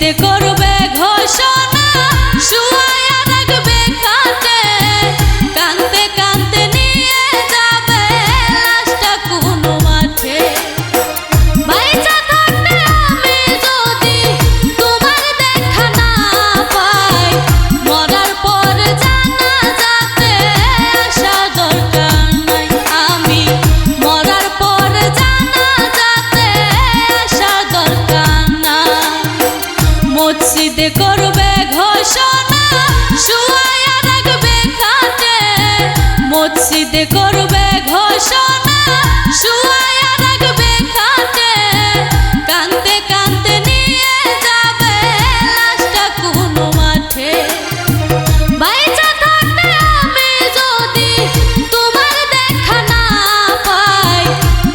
মসজিদে করবে ঘোষণা, শুয়ায়া রাখবে খাটে, কাঁদতে কাঁদতে নিয়ে যাবে লাশটা কোনো মাঠে। বাইচা থাকতে আমি যদি তোমার দেখা না পাই, মরার পর জানাজাতে আসা দরকার নাই। আমি মরার পর জানাজাতে আসা দরকার নাই। মসজিদে করবে ঘোষণা, শুয়ায়া রাখবে খাটে, মসজিদে করবে ঘোষণা, শুয়ায়া রাখবে খাটে, কাঁদতে কাঁদতে নিয়ে যাবে লাশটা কোনো মাঠে। বাইচা থাকতে আমি যদি তোমার দেখা না পাই,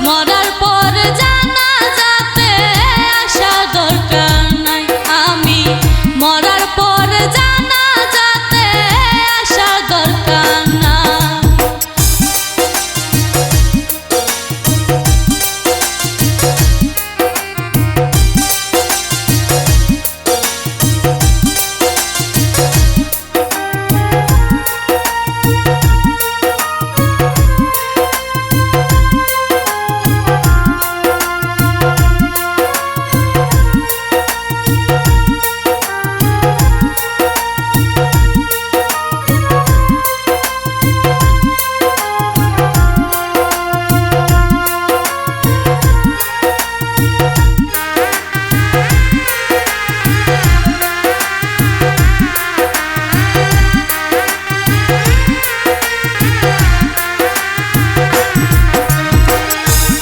মরার পর জানাজাতে আসা দরকার নাই। আমি মরার পর জানাজাতে আসা দরকার নাই।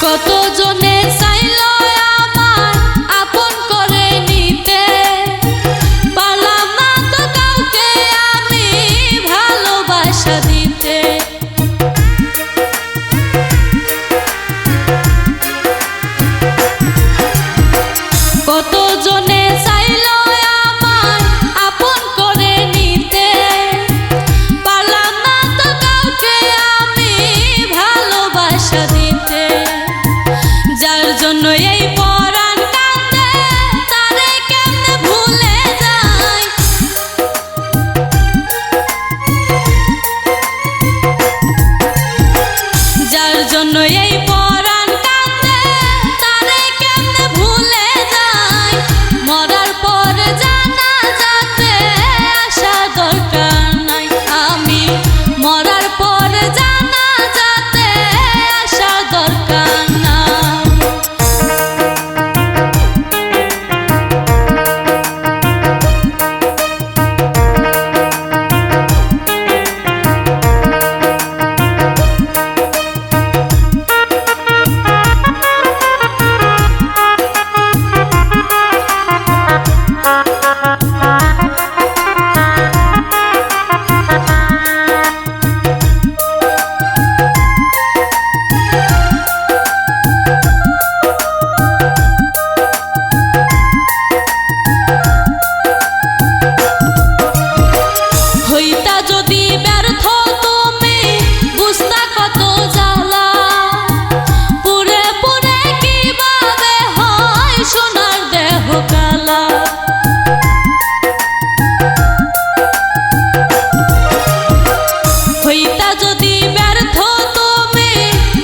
কতজনে চাইল আমার আপন করে নিতে, পারলাম না তো কাউকে আমি ভালোবাসা দিতে। কতজনে চাইল আমার আপন করে নিতে, পারলাম না তো কাউকে আমি ভালোবাসা দিতে। যার জন্য এই পরাণ কাঁদে, তারে কেমনে ভুলে যায়। যার জন্য এই পরাণ কাঁদে, তারে কেমনে ভুলে যায়। মরার পর জানাজাতে আসা দরকার নাই। আমি মরার পর জানাজাতে আসা দরকার নাই। হইতা যদি ব্যর্থ তুমি, বুঝতা কত জ্বালা, পুরে পুরে কিভাবে হয় সোনার দেহ কালা। হইতা যদি ব্যর্থ তুমি,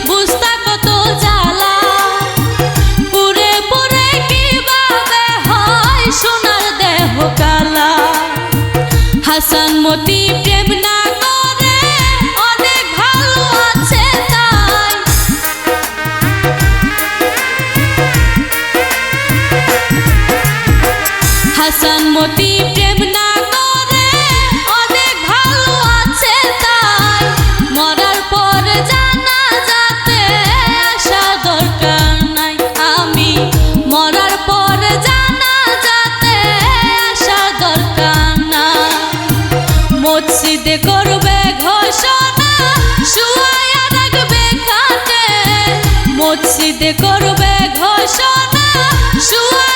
বুঝতা কত জ্বালা, পুরে পুরে কিভাবে হয় সোনার দেহ কালা। হাসান মতি প্রেম না করে অনেক ভালো আছে তাই, হাসান মতি প্রেম না করে অনেক ভালো আছে তাই। মরার পর জানাজাতে আসা দরকার নাই। আমি মরার পর জানাজাতে আসা দরকার নাই। মসজিদে করবে ঘোষণা, শুয়ায়া রাখবে খাটে, মসজিদে করবে ঘোষণা, শুয়া